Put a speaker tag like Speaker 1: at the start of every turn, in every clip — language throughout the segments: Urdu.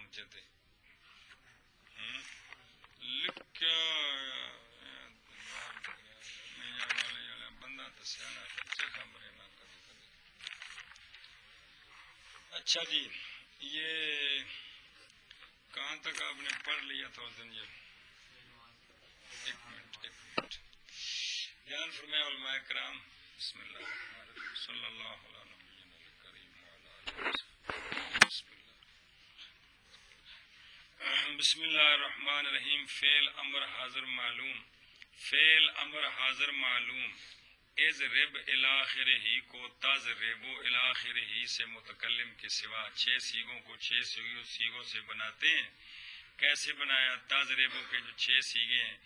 Speaker 1: پہنچے تھے لکھیا بندہ دسیا نہ خبریں نہ کبھی کبھی. اچھا جی یہ کہاں تک آپ نے پڑھ لیا تھا اس دن؟ یہ ایک منٹ بیان فرمایا علماء کرام. بسم اللہ الرحمن الرحیم صلی اللہ علیہ نبینا الکریم وعلی آلہ وصحبہ. بسم اللہ الرحمن الرحیم. فعل امر حاضر معلوم. فعل امر حاضر معلوم از رب الاخر ہی کو تاز ریبو الاخر ہی سے متکلم کے سوا 6 سیغوں کو 6 سیغوں سے بناتے ہیں. کیسے بنایا؟ تاز ریبو کے جو 6 سیغے ہیں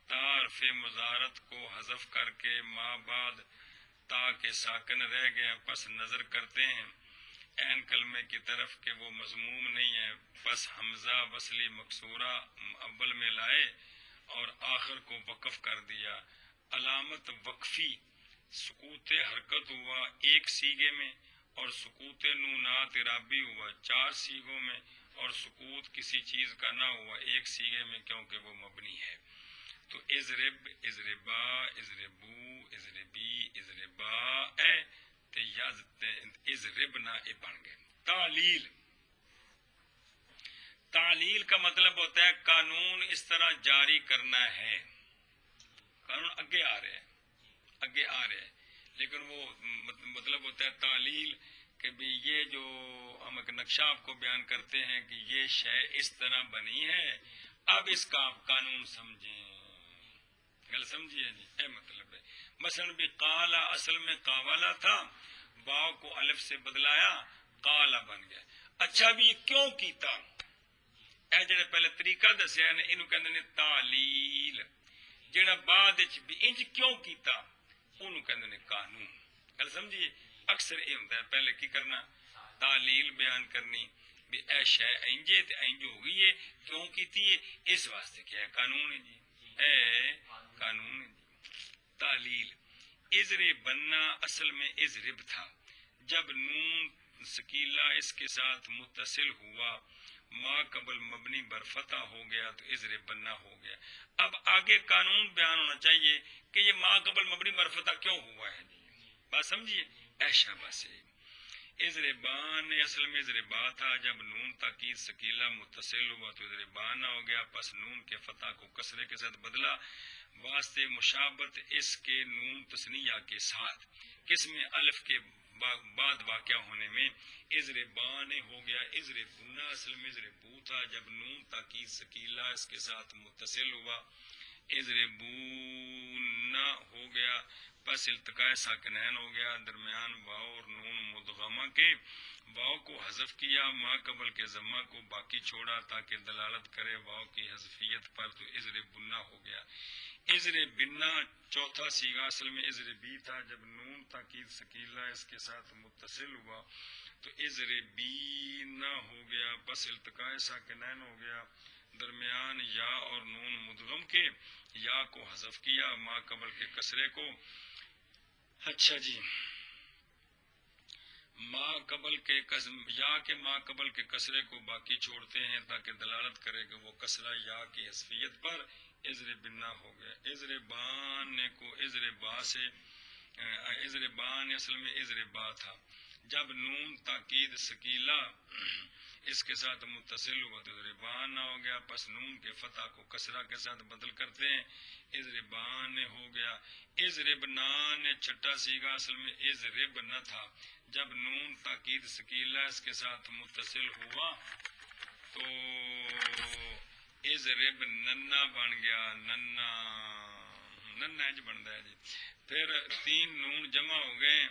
Speaker 1: تعارف مضارت کو حذف کر کے ما بعد تا کے ساکن رہ گیا پس نظر کرتے ہیں عین کلمے کی طرف کہ وہ مضموم نہیں ہے، پس حمزہ وصلی مکسورہ اول میں لائے اور آخر کو وقف کر دیا. علامت وقفی سکوت حرکت ہوا 1 سیغے میں اور سکوت نونات اعرابی ہوا 4 سیغوں میں اور سکوت کسی چیز کا نہ ہوا 1 سیغے میں کیونکہ وہ مبنی ہے. تو اضرب اضربا اضربو اضربی اضربا اضربنا بن گئے. تعلیل. تعلیل کا مطلب ہوتا ہے قانون اس طرح جاری کرنا ہے. قانون آگے آ رہے ہیں لیکن وہ مطلب ہوتا ہے تعلیل کہ بھی یہ جو ہم ایک نقشہ آپ کو بیان کرتے ہیں کہ یہ شے اس طرح بنی ہے، اب اس کا آپ قانون سمجھیں. گل سمجھیے جی، اے مطلب ہے. مثلا بھی قالا اصل میں قاوالا تھا، واو کو الف سے بدلایا قالا بن گیا. اچھا بھی یہ کیوں کیتا؟ اے جڑے پہلے طریقہ دسیا نے انہوں کہندے نے تعلیل. جڑا بعد وچ بھی انج کیوں کیتا انہوں کہندے نے قانون. گل سمجھیے. اکثر یہ ہوتا ہے پہلے کی کرنا تعلیل بیان کرنی بھی اے شے انجے تے انج ہو گئی ہے کیوں کیتی ہے اس واسطے کیا ہے قانون ہے جی. اے قانون ہے جی. تعلیل. اضرب بننا اصل میں اضرب تھا، جب نون سکیلا اس کے ساتھ متصل ہوا ما قبل مبنی بر فتح ہو گیا تو اضرب بننا ہو گیا. اب آگے قانون بیان ہونا چاہیے کہ یہ ما قبل مبنی بر فتح کیوں ہوا ہے جی. بات سمجھیے. ایشا بس اضربان اصل میں اضربا تھا، جب نون تاکید سکیلا متصل ہوا تو اضربان ہو گیا، پس نون کے فتح کو کسرے کے ساتھ بدلا واسطے مشابت اس کے نون تثنیہ کے ساتھ. کس میں؟ الف کے بعد واقع ہونے میں. اضربان ہو گیا اضربونا اصل میں اضربو تھا، جب نون تاکید سکیلا اس کے ساتھ متصل ہوا اضربونا ہو گیا، پس التقاء ساکنین ہو گیا درمیان واو اور نون مدغمہ کے. واو کو حذف کیا، ما قبل کے ضمہ کو باقی چھوڑا تاکہ دلالت کرے واو کی حذفیت پر، تو اضربنا ہو گیا. اضربنا چوتھا سیغہ اصل میں اضربی تھا، جب نون تاکید سکیلا اس کے ساتھ متصل ہوا تو اضربینا ہو گیا، پس التقاء ساکنین ہو گیا درمیان یا اور نون مدغم کے. یا کو حذف کیا ما قبل کے کسرے کو. اچھا جی ما قبل کے یا کے ما قبل کے کسرے کو باقی چھوڑتے ہیں تاکہ دلالت کرے کہ وہ کسرہ یا کی حذفیت پر. اضربنا ہو گیا. اضربان کو اضربا سے اضربان اصل میں اضربا تھا، جب نون تاکید سکیلا اس کے ساتھ متصل ہوا تو اضربان ہو گیا، پس نون کے فتح کو کسرہ کے ساتھ بدل کرتے ہیں اضربان ہو گیا. اضربنان چھٹا سیغہ اصل میں اضرب نہ تھا، جب نون تاکید سکیلا اس کے ساتھ متصل ہوا تو اضرب ننا بن گیا. ننا انج بنتا ہے جی. پھر 3 نون جمع ہو گئے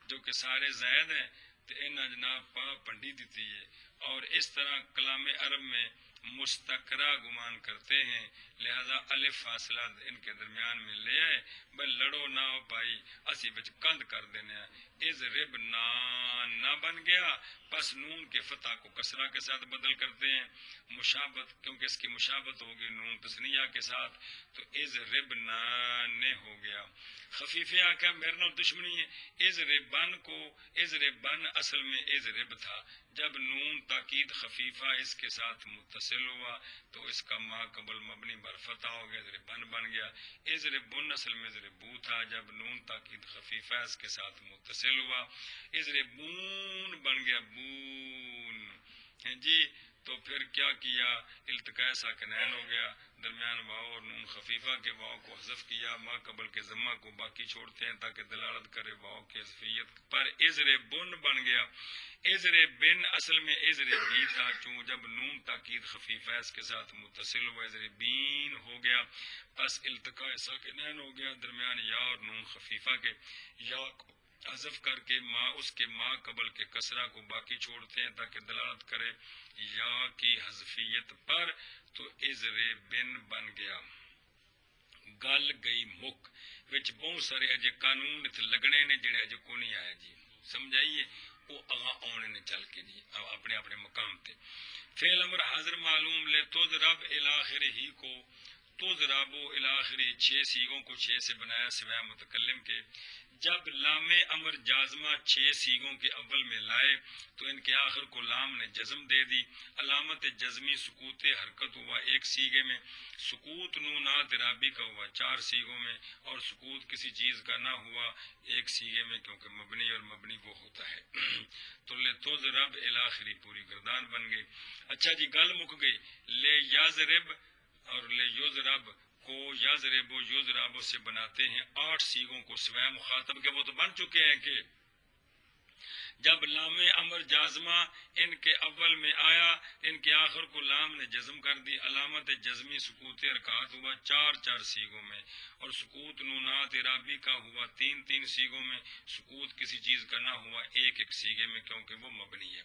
Speaker 1: جو کہ سارے زائد ہیں تو انہاں جناب پا پنڈی دیتی ہے. اور اس طرح کلام عرب میں مستقرہ گمان کرتے ہیں، لہذا الف فاصلہ ان کے درمیان میں لے آئے بھائی لڑو نہ ہو پائی اسی بچ کند کر دینے ہیں. اضرب نہ بن گیا، پس نون کے فتح کو کسرہ کے ساتھ بدل کرتے ہیں مشابت، کیونکہ اس کی مشابت ہوگی نون تثنیہ کے ساتھ تو اضرب نے ہو گیا. خفیفے آکھا میرے نال دشمنی ہے. اضربن کو اضربن اصل میں اضرب تھا، جب نون تاکید خفیفہ اس کے ساتھ متصل ہوا تو اس کا ما قبل مبنی برفتح ہو گیا، ضربن بن گیا۔ اضربن اصل میں ضربو تھا، جب نون تاکید خفیفہ اس کے ساتھ متصل ہوا اضربون بن گیا بون جی۔ تو پھر کیا کیا، التقاء ساکنین ہو گیا، درمیان واو اور نون خفیفہ کے واو کو حذف کیا، ما قبل کے ضمہ کو باقی چھوڑتے ہیں تاکہ دلالت کرے واو کی حذفیت پر۔ اضربن بن گیا، اضربن اصل میں اضربی تھا، چون جب نون تاکید خفیفہ اس کے ساتھ متصل ہوا اضربین ہو گیا، پس التقاء ساکنین ہو گیا، درمیان یا اور نون خفیفہ کے یا کو حذف کر کے اس کے ما قبل کے کسرہ کو باقی چھوڑتے ہیں تاکہ دلالت کرے یا کی حذفیت پر، تو اضربن بن گیا۔ گل گئی مک وچ بہت سارے اجے قانون اتنے لگنے نے جڑے اجے کو نہیں آئے جی، سمجھائیے وہ اگاں آنے نے چل کے جی اپنے اپنے مقام تے۔ فعل امر حاضر معلوم لے تضرب الی آخرہ ہی کو، تضربو الی آخرہ 6 سیغوں کو 6 سے بنایا سوائے متکلم کے۔ جب لام امر جازمہ 6 سیغوں کے اول میں لائے تو ان کے آخر کو لام نے جزم دے دی، علامت جزمی سکوت حرکت ہوا 1 سیغے میں، سکوت نونات رابی کا ہوا 4 سیغوں میں، اور سکوت کسی چیز کا نہ ہوا 1 سیغے میں، کیونکہ مبنی اور مبنی وہ ہوتا ہے۔ تو لے تضرب الی آخری پوری گردان بن گئی۔ اچھا جی گل مک گئی، لے یضرب اور لے یضرب کو یضرب و یضرب سے بناتے ہیں 8 سیغوں کو سوائے مخاطب کے، وہ تو بن چکے ہیں کہ جب لام امر جازمہ ان کے اول میں آیا ان کے آخر کو لام نے جزم کر دی، علامت جزمی سکوت حرکات ہوا 4 سیغوں میں، اور سکوت نونات رابی کا ہوا 3 سیغوں میں، سکوت کسی چیز کا نہ ہوا 1 سیغے میں، کیونکہ وہ مبنی ہے۔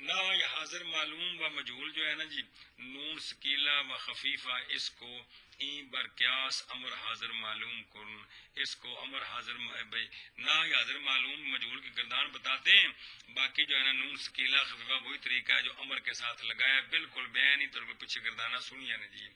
Speaker 1: نہ حاضر معلوم و مجہول جو ہے نا جی، نون سکیلہ و خفیفہ، اس کو این برقیاس امر حاضر معلوم کرن، اس کو امر حاضر بھائی نہ حاضر معلوم مجہول کی گردان بتاتے ہیں، باقی جو ہے نا نون سکیلہ خفیفہ وہی طریقہ ہے جو امر کے ساتھ لگایا، بالکل بیان ہی طور پر پیچھے گردانہ سنیا نا جی۔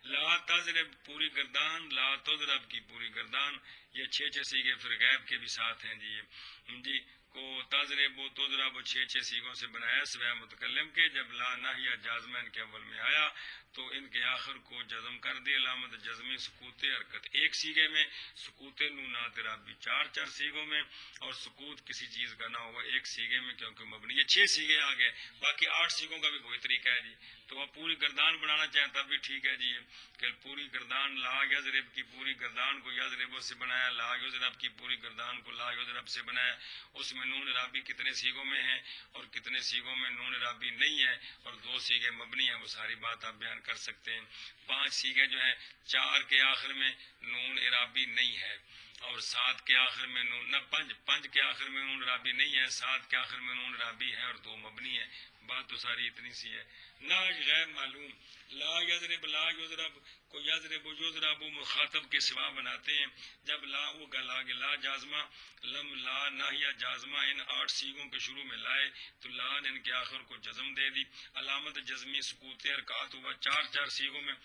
Speaker 1: لا تضرب پوری گردان، لا تضرب کی پوری گردان، یہ 6 سیغے پھر غیب کے بھی ساتھ ہیں جی کو تضرب و تضرب 6 سیغوں سے بنایا سوائے متکلم کے۔ جب لا ناہیہ جازمہ ان کے اول میں آیا تو ان کے آخر کو جزم کر دی، علامت جزمی سکوت حرکت 1 سیغے میں، سکوت نونات رابی 4 سیغوں میں، اور سکوت کسی چیز کا نہ ہوا 1 سیغے میں، کیونکہ مبنی یہ 6 سیغے آ گئے، باقی 8 سیغوں کا بھی وہی طریقہ ہے جی۔ تو آپ پوری گردان بنانا چاہیں تب بھی ٹھیک ہے جی، کہ پوری گردان لا یضرب کی پوری گردان کو یضرب سے بنایا، لا یضرب کی پوری گردان کو لا یضرب سے بنایا، اس میں نون رابی کتنے سیغوں میں ہیں اور کتنے سیغوں میں نون رابی نہیں ہے، اور 2 سیغے مبنی ہیں، وہ ساری بات آپ بیان کر سکتے ہیں۔ 5 سیغے جو ہیں، 4 کے آخر میں نون رابی نہیں ہے، اور 7 کے آخر میں نون نہ 5 کے آخر میں نون رابی نہیں ہے، 7 کے آخر میں نون رابی ہے اور 2 مبنی ہے، بات تو ساری اتنی سی ہے۔ نہ غیر معلوم لا یضرب لا یضرب کو یضرب و یضرب مخاطب کے سوا بناتے ہیں، جب لا وہ گلا لا جازمہ لم لا ناہیہ جازمہ ان 8 سیغوں کے شروع میں لائے تو لا نے ان کے آخر کو جزم دے دی، علامت جزمی سکوت حرکات ہوا 4 سیغوں میں،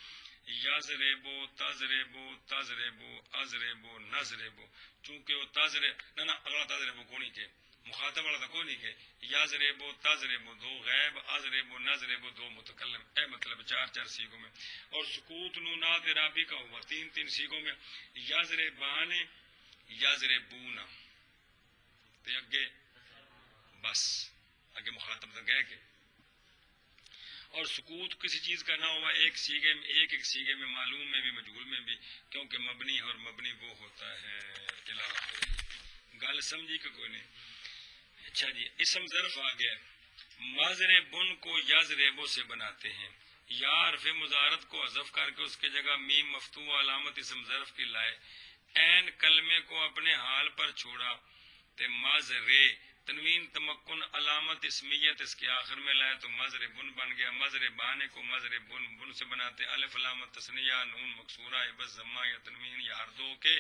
Speaker 1: یضربو تضربو تضربو اضربو نضربو، چونکہ وہ تضرب نہ اگلا تضربو کو نہیں کہ مخاطب والا کو نہیں کہ یضربو تضربو 2 غیب، اضربو نضربو 2 متکلم، اے مطلب 4 سیغوں میں، اور سکوت نونات رابی کا ہوا 3 سیغوں میں، یضربان یضربون تے اگے بس اگے مخاطب تو گئے کہ، اور سکوت کسی چیز کا نہ ہوا 1 سیغے میں، 1 سیغے میں، معلوم میں بھی مجہول میں بھی، کیونکہ مبنی اور مبنی وہ ہوتا ہے۔ گل سمجھی کہ کوئی نہیں؟ اچھا جی اسم ظرف آ گیا، مضربن کو یضربو سے بناتے ہیں، یا حرف مضارعت کو حذف کر کے اس کی جگہ میم مفتوح علامت اسم ظرف کی لائے، این کلمے کو اپنے حال پر چھوڑا تے مضرے تنوین تمکن علامت اسمیت اس کے آخر میں لائے تو مضربن بن گیا۔ مضربانے کو مضربن بن سے بناتے، الف علامت تثنیہ، نون مکسورہ عوض ضمہ یا تنوین یا ہر دو کے،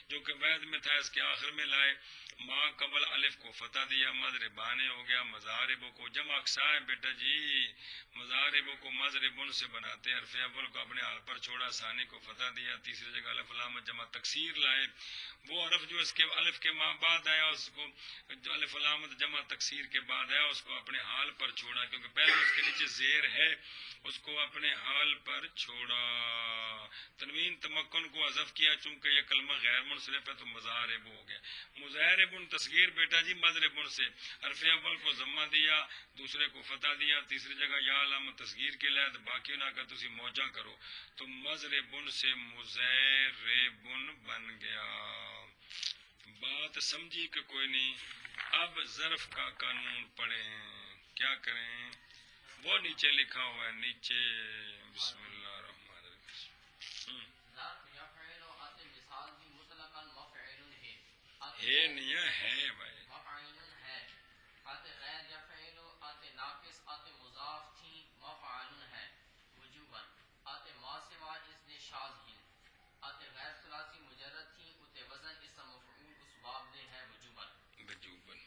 Speaker 1: جو کہ وید میں تھا اس کے آخر میں لائے، ما قبل الف کو فتح دیا، مضربانے ہو گیا۔ مضاربوں کو جمع اقسا ہے بیٹا جی، مضاربوں کو مضربن سے بناتے، حرف اول کو اپنے حال پر چھوڑا، ثانی کو فتح دیا، تیسری جگہ الف علامت جمع تکسیر لائے، وہ حرف جو اس کے الف کے بعد آیا اس کو جو الف علامت علامت جمع تکسیر کے بعد ہے اس کو اپنے حال پر چھوڑا، کیونکہ پہلے اس کے نیچے زیر ہے، اس کو اپنے حال پر چھوڑا۔ تنوین تمکن کو حذف کیا چونکہ یہ کلمہ غیر منصرف ہے تو مضارب ہو گیا۔ مضارب تصغیر بیٹا جی مضرب سے، حرف اول کو ضمہ دیا، دوسرے کو فتح دیا، تیسری جگہ یا علامت تصغیر کے لئے باقی نہ کہ تسی موجہ کرو تو مضرب سے مضارب بن گیا۔ بات سمجھی کہ کوئی نہیں؟ اب ظرف کا قانون پڑھیں، کیا کریں؟ وہ نیچے لکھا ہوا ہے، نیچے بسم اللہ الرحمن الرحیم۔ ہے نہیں ہے بھائی، وجوباً۔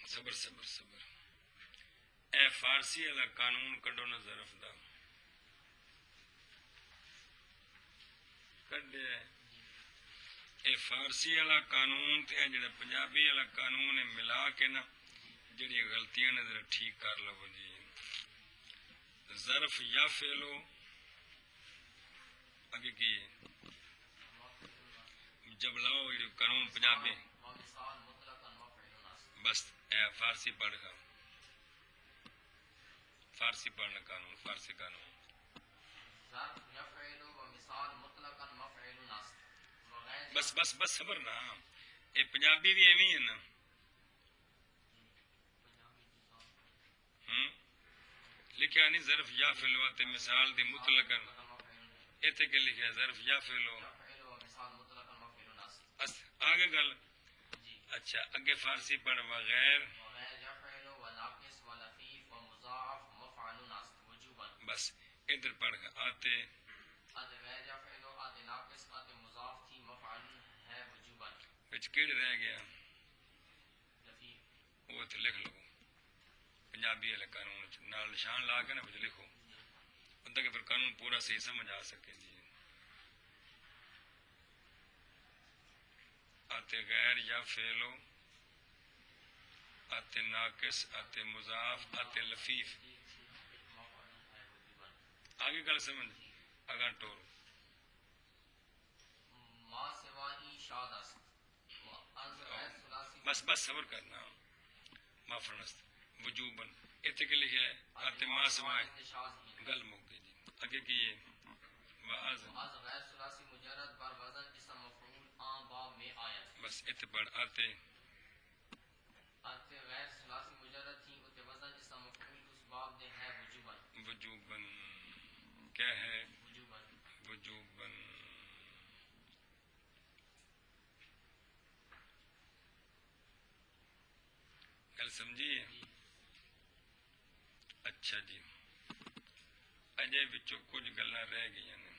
Speaker 1: صبر صبر صبر، اے فارسی والا قانون کڈو نہ ظرف دا، کڈیا اے فارسی والا قانون تے جڑا پنجابی والا قانون ہے، ملا کے نا جڑی غلطیاں نے ذرا ٹھیک کر لو جی۔ ظرف یا فعلو اگے کی جب لاؤ یہ قانون پنجابی، بس اے فارسی پڑھ گا، فارسی پڑھنا قانون، فارسی قانون۔ بس بس بس صبر نا، یہ پنجابی بھی ایویں ہے نا، لکھا نہیں ظرف یا فعلو تے مثال دی مطلقاً، ایتھے کہ لکھا ظرف یا فعلو، آگے گل، اچھا اگے فارسی پڑھ وغیر، بس ادھر پڑھ گا آتے بچ کیڑے رہ گیا، وہ تو لکھ لو پنجابی والے قانون نال نشان لا کے نا بچ لکھو، ادھر کہ پھر قانون پورا صحیح سمجھ آ سکے جی۔ آتے غیر یا فعلو، آتے ناقص، آتے مضاف، آتے لفیف، آگے گل سمجھ اگاں ٹورو۔ بس بس صبر کرنا، معافرنست وجوباً، اتنے کے لکھا ہے آتے ما سوائے، گل موقع جی اگے کی ہے بس اتنے پڑھ آتے وجوباً، کیا ہے وجوباً، گل سمجھیے؟ اچھا جی، اجے بچوں کچھ گلاں رہ گئی نے،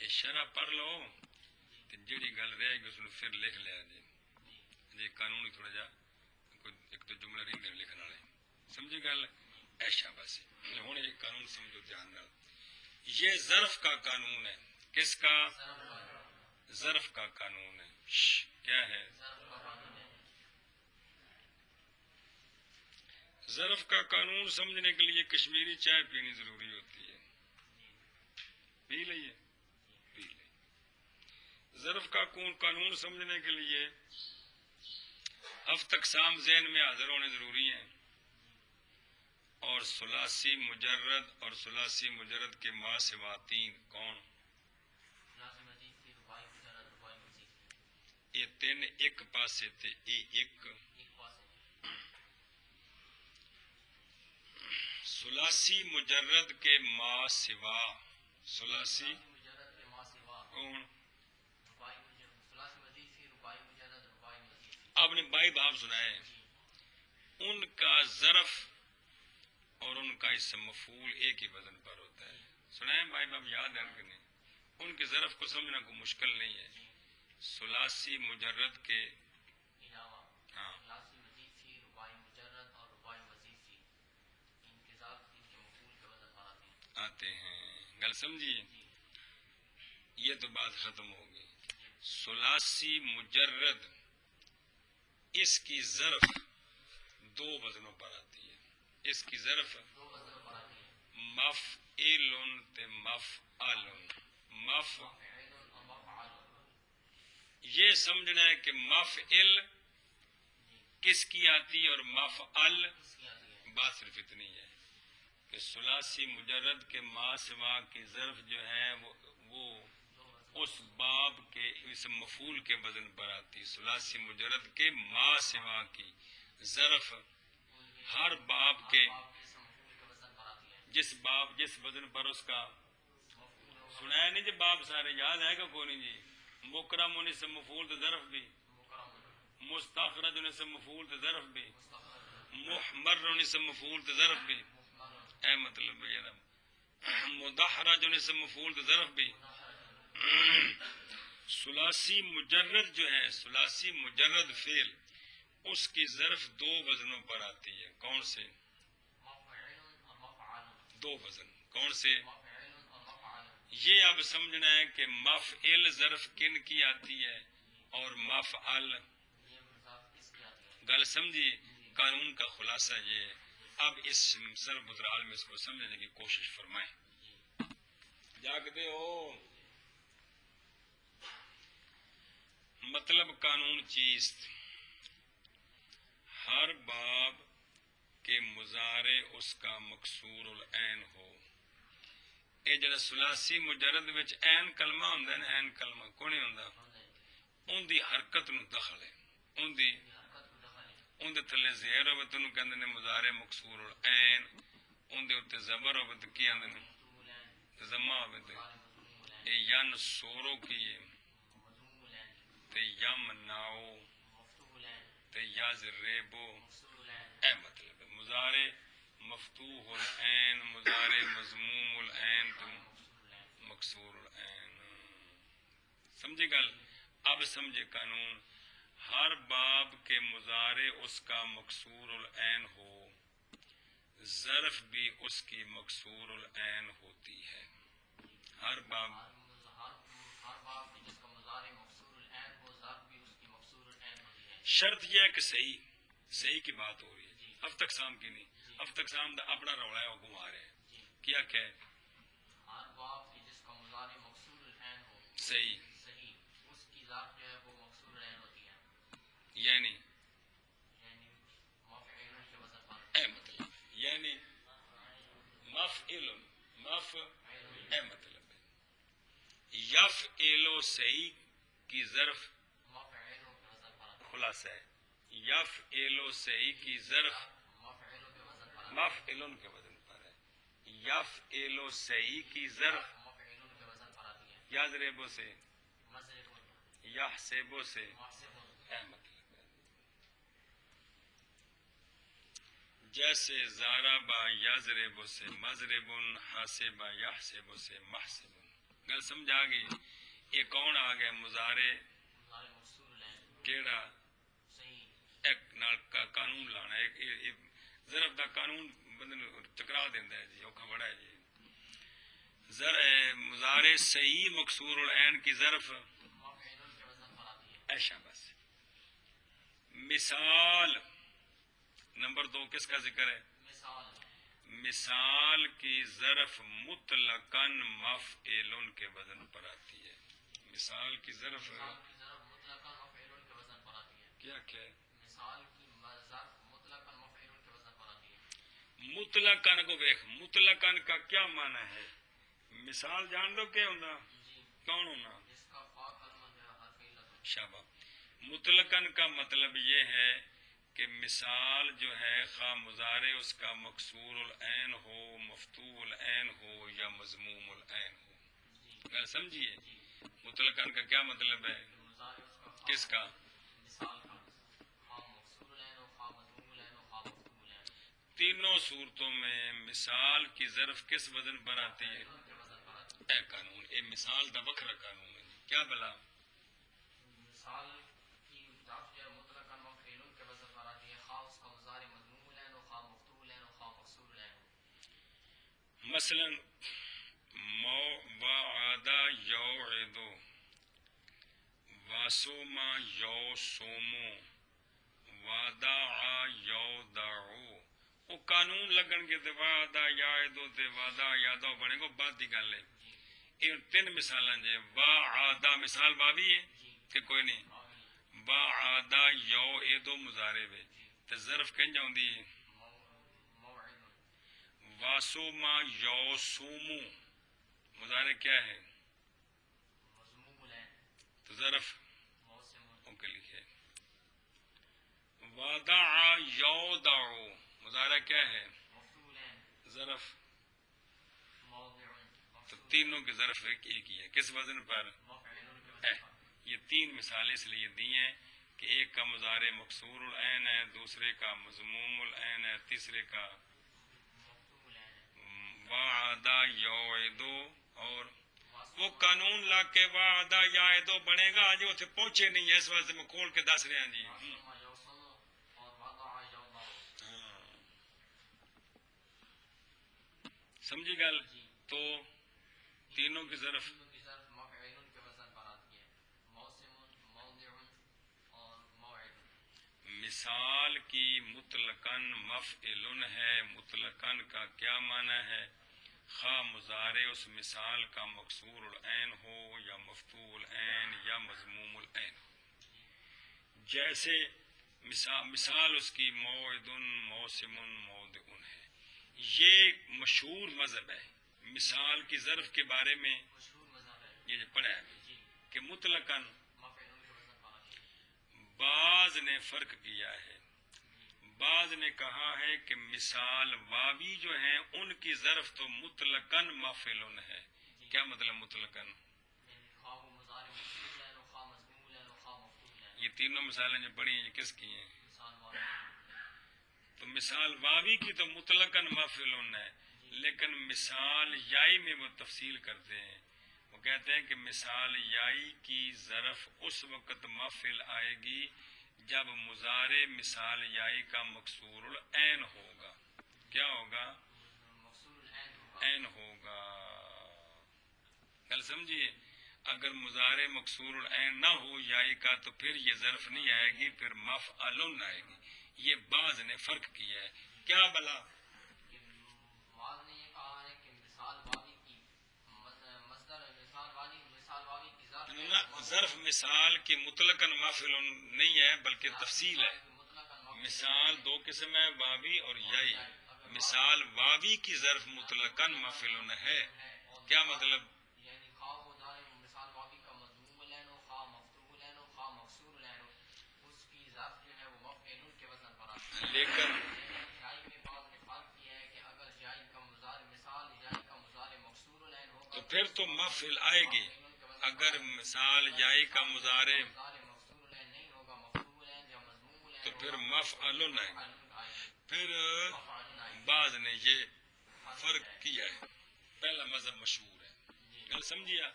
Speaker 1: یہ شرح پڑھ لو تے جیڑی گل رہ گئی اس نے پھر لکھ لیا جی، جی قانون تھوڑا جا ایک تو جملہ رہندے لکھن والے، سمجھی گل؟ ایشا بس ہوں یہ قانون سمجھو دھیان نال، یہ ظرف کا قانون ہے، کس کا؟ ظرف کا قانون ہے، کیا ہے؟ ظرف کا قانون سمجھنے کے لیے کشمیری چائے پینی ضروری ہوتی ہے، پی لئیے، پی لئیے۔ ظرف کا قانون سمجھنے کے لیے ہفت اقسام ذہن میں حاضر ہونے ضروری ہیں، اور ثلاثی مجرد اور ثلاثی مجرد کے ما سوا تین کون؟ یہ تین ایک پاسے تے ایک ثلاثی مجرد کے ما سوا، ثلاثی کون؟ آپ نے بائی باب سنائے، ان کا ظرف اور ان کا اسم مفعول ایک ہی وزن پر ہوتا ہے، سنائے بائی باب یاد ہے کہ نہیں؟ ان کے ظرف کو سمجھنا کوئی مشکل نہیں ہے، ثلاثی مجرد کے ہاں آتے ہیں، گل سمجھیے؟ یہ تو بات ختم ہوگی۔ ثلاثی مجرد اس کی ظرف دو وزنوں پر آتی ہے. اس کی ظرف مفعل تے مفعل. یہ سمجھنا ہے کہ مفعل کس کی آتی ہے اور مفعل. بات صرف اتنی ہے کہ ثلاثی مجرد کے ما سوا کی ظرف جو ہے وہ اس باب کے اس مفعول کے وزن پر آتی. ثلاثی مجرد کے ما سوا کی ظرف ہر باب کے جس وزن پر اس کا سنایا نہیں جی. باب سارے یاد ہے کہ کوئی نہیں جی. مکرم ہونے سے مفعول تو ظرف بھی, مستخرج ہونے سے مفعول تو ظرف بھی, محمر ہونے سے مفعول تو ظرف بھی. اے مطلب ہے نا مدحرج ہونے سے مفعول تو ظرف بھی. ثلاثی مجرد جو ہے ثلاثی مجرد فعل اس کی ظرف دو وزنوں پر آتی ہے. کون سے دو وزن؟ کون سے؟ یہ اب سمجھنا ہے کہ مفعل ظرف کن کی آتی ہے اور مفعل. گل سمجھی؟ قانون کا خلاصہ یہ ہے. اب اس سر بدرال میں اس کو سمجھنے کی کوشش فرمائیں. جاگتے ہو؟ مطلب قانون چیز ہر باب کے مضارع اس کا مکسور العین ہو. یہ جڑا ثلاثی مجرد وچ عین کلمہ ہوندا ہے نا, عین کلمہ کوئی نہیں ہوندا, اون دی حرکت نو دخل ہے. اون دے تھلے زہر ہوے تے انہوں کہندے نے مضارع مکسور العین. اون دے اوتے زبر ہوے تے کی آندے نے زما ہوے تے اے ین سورو کی تے یم ناؤ تے یاز ریبو. اے مطلب مضارع مفتوح العین, مضارع مضموم العین تے مکسور العین. سمجھے گل؟ اب سمجھے قانون. ہر باب کے مضارع اس کا مکسور العین ہو, ظرف بھی اس کی مکسور العین ہوتی ہے. ہر باب شرط یہ ہے کہ صحیح کی بات ہو رہی ہے, ہفت اقسام کی نہیں. ہفت اقسام دا اپنا رولا ہے, وہ گھما رہے ہیں. کیا کہ صحیح یعنی اے مطلب یعنی مفعل اے مطلب یفعل صحیح کی ظرف خلاصہ ہے. یفعل صحیح کی ظرف مفعل کے وزن پر ہے. یفعل صحیح کی ظرف یضرب سے یحسب سے اے مطلب جیسے ضرب یضرب سے مضرب, حاسب یحسب سے محسب. گل سمجھ آ گئی؟ یہ کون آ گیا مضارع کیڑا ایک نال کا قانون لانا. ایک ضرب دا قانون بندے چکرا دیندا ہے جی, اوکھا بڑا ہے جی. مضارع صحیح مکسور العین کی ظرف ایشا بس. مثال نمبر 2 کس کا ذکر ہے؟ مثال کی ظرف مطلقاً مفعول کے وزن پر آتی ہے. مثال کی ظرف کیا ہے؟ مطلقاً کو دیکھ, مطلقاً کا کیا معنی ہے؟ مثال جان دو کیا ہونا, کون ہونا؟ شاباش. مطلقاً کا مطلب یہ ہے کہ مثال جو ہے خواہ مضارع اس کا مکسور العین ہو, مفتوح العین ہو یا مضموم العین ہو. گل سمجھیے؟ مطلقاً کا کیا مطلب ہے؟ کس کا؟ تینوں صورتوں میں مثال کی ظرف کس وزن پر آتی ہے؟ اے قانون, اے مثال دا وکھرا قانون ہے. کیا بلا؟ مثلا وعد یوعد واسوما یو سومو وادع یودعو وہ قانون لگن کے تے وعدہ یعدو تے وعدہ یادو بنے گو بات دی گل ہے یہ تین مثالاں جے وعدہ مثال بابی ہے کہ کوئی نہیں وعدہ یعدو مضارع ہے تے ظرف کہیں جاؤندی ہے واسوما یو سومو مضارع کیا ہے تو ظرف اوکے لکھے وادع یودعو مضارع کیا ہے ظرف تو تینوں کے ظرف ایک ہی ہے کس وزن پر یہ تین مثالیں اس لیے دی ہیں کہ ایک کا مضارع مکسور العین ہے دوسرے کا مضموم العین ہے تیسرے کا وعدہ یوعدو اور وہ قانون لا کے وعدہ یعدو بنے گا جو اتنے پہنچے نہیں ہے اس واسطے میں کھول کے دس رہا جی سمجھی گل تو تینوں کی ظرف مثال کی مطلقاً مفعل ہے مطلقاً کا کیا معنی ہے خواہ مضارع اس مثال کا مکسور العین ہو یا مفتوح العین یا مضموم العین جیسے مثال اس کی موعد موسم موضع ہے یہ مشہور مذہب ہے مثال کی ظرف کے بارے میں یہ جو پڑھا ہے کہ مطلقاً بعض نے فرق کیا ہے بعض نے کہا ہے کہ مثال واوی جو ہیں ان کی ظرف تو مطلقاً مفعول ہے کیا مطلب مطلقاً یہ تینوں مثالیں جو پڑھی ہیں یہ کس کی ہیں تو مثال واوی کی تو مطلقاً مفعول ہے لیکن مثال یائی میں وہ تفصیل کرتے ہیں وہ کہتے ہیں کہ مثال یائی کی ظرف اس وقت مفعول آئے گی جب مضارع مثال یائی کا مکسور العین ہوگا کیا ہوگا عین ہوگا کل سمجھیے اگر مضارع مکسور العین نہ ہو یائی کا تو پھر یہ ظرف نہیں آئے گی پھر مفعول آئے گی یہ بعض نے فرق کیا ہے کیا بلا ظرف مثال کی مطلقاً مفعول نہیں ہے بلکہ تفصیل ہے مثال دو قسم ہے واوی اور یائی مثال واوی کی ظرف مطلقاً مفعول ہے کیا مطلب لیکن تو پھر تو مفعول آئے گی اگر مثال یائی کا مضارع تو پھر مفعول آئے گا پھر بعض نے یہ فرق کیا ہے پہلا مذہب مشہور ہے گل سمجھیا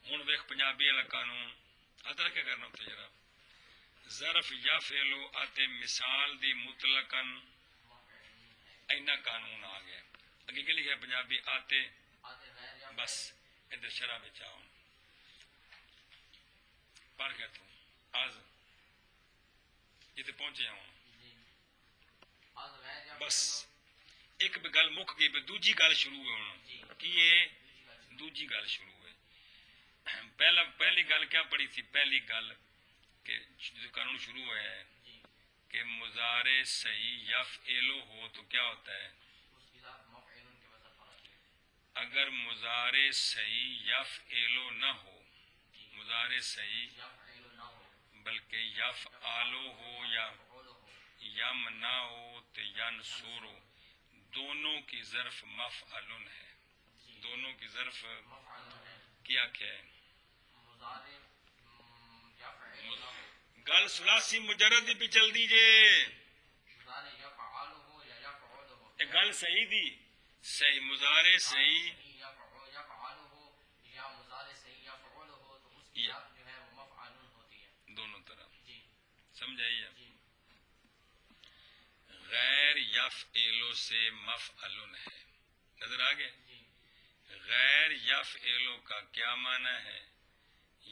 Speaker 1: ہوں ویخ پنجابی والا قانون ادھر کیا کرنا ہوتا ذرا ظرف یا فعلو آتے مثال دی مطلقاً اینا قانون آ گیا اگے کے لکھا پنجابی آتے بس ادھر شرح میں چاہوں پڑھ گیا تو آج یہ پہنچے ہوں بس ایک گل مک گئی دوجی گل شروع ہے ہوں کہ یہ دوجی گل شروع ہے پہلی گل کیا پڑی تھی پہلی گل کہ جو قانون شروع ہوا ہے کہ مضارع صحیح یفعل ہو تو کیا ہوتا ہے اگر مضارع صحیح یفعل نہ ہو مضارع صحیح بلکہ یفعل ہو یا یمنع ہو تو ینصر ہو دونوں کی ظرف مفعل ہے دونوں کی ظرف کیا ہے گل ثلاثی مجرد بھی چل دیجئے گل صحیح دی صحیح مضارع صحیح دونوں طرف سمجھائیے غیر یفعل سے مفعل ہے نظر آگے غیر یفعل کا کیا معنی ہے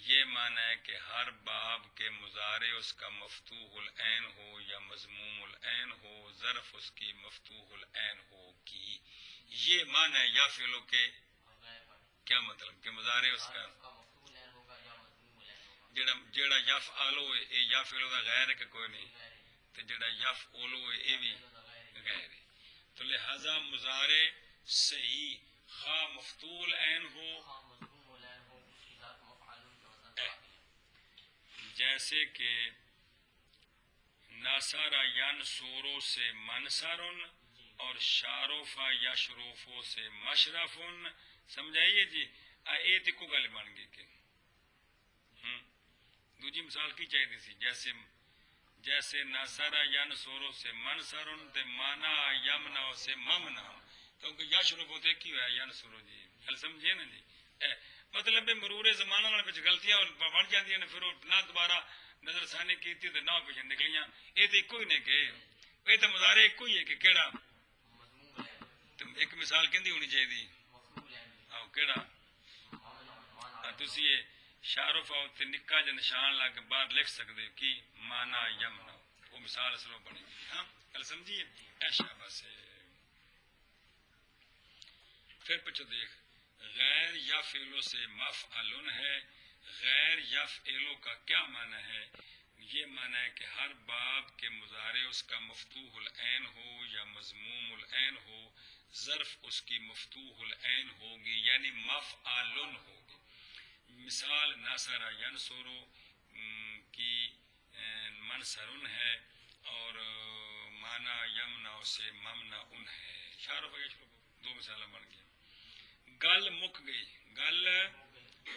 Speaker 1: یہ معنی ہے کہ ہر باب کے مضارع اس کا مفتوح العین ہو یا مضموم العین ہو، ظرف اس کی مفتوح العین ہو کی، یہ معنی ہے یا فعلوں کے کیا مطلب کہ مضارع اس کا جڑا یفعل ہوئے اے یا فعلوں کا غیر ہے کہ کوئی نہیں، تو جڑا یفعل ہوئے اے بھی غیر ہے، تو لہذا مضارع صحیح خواہ مفتوح العین ہو، جیسے کہ ناصرہ ینصرو سے منصرن اور شارفہ یشرفو سے مشرفن، سمجھائیے جی، اے تے کو گل بن گئی کہ دوجی مثال کی چاہیے سی، جیسے ناصرہ ینصرو سے منصرن تے مانا یمنع سے ممنع، کیونکہ یشرف ہوتے کی ہوا ہے ینصرو جی، گل سمجھیے نا جی، مطلب مرور زمانہ نال وچ غلطیاں بن جاندیاں نے، پھر نہ دوبارہ نظر ثانی کیتی تے نہ پیچھے نکلیاں، یہ تو ایک ہی نے کہ یہ تو مضارع ایک ہی ہے کہ کیڑا، ایک مثال کہندی ہونی چاہیے، آؤ کیڑا تسی یہ شارف آؤ تے نکا جا نشان لا کے باہر لکھ سکتے ہو کہ مانا یمنا، وہ مثال اصلوں بنے گی، ہاں گل سمجھیے، ایسا بس ہے۔ پھر پچھو دیکھ، غیر یا فعلوں سے مفعلن ہے، غیر یا فعلوں کا کیا معنی ہے؟ یہ معنی ہے کہ ہر باب کے مضارع اس کا مفتوح العین ہو یا مضموم العین ہو، ظرف اس کی مفتوح العین ہوگی یعنی مفعلن ہوگی۔ مثال ناصرہ ینصرو کی منصرن ہے اور مانا یمنع سے ممنع ان ہے، شارف دو مثال بن گئی۔ گل مک گئی، گل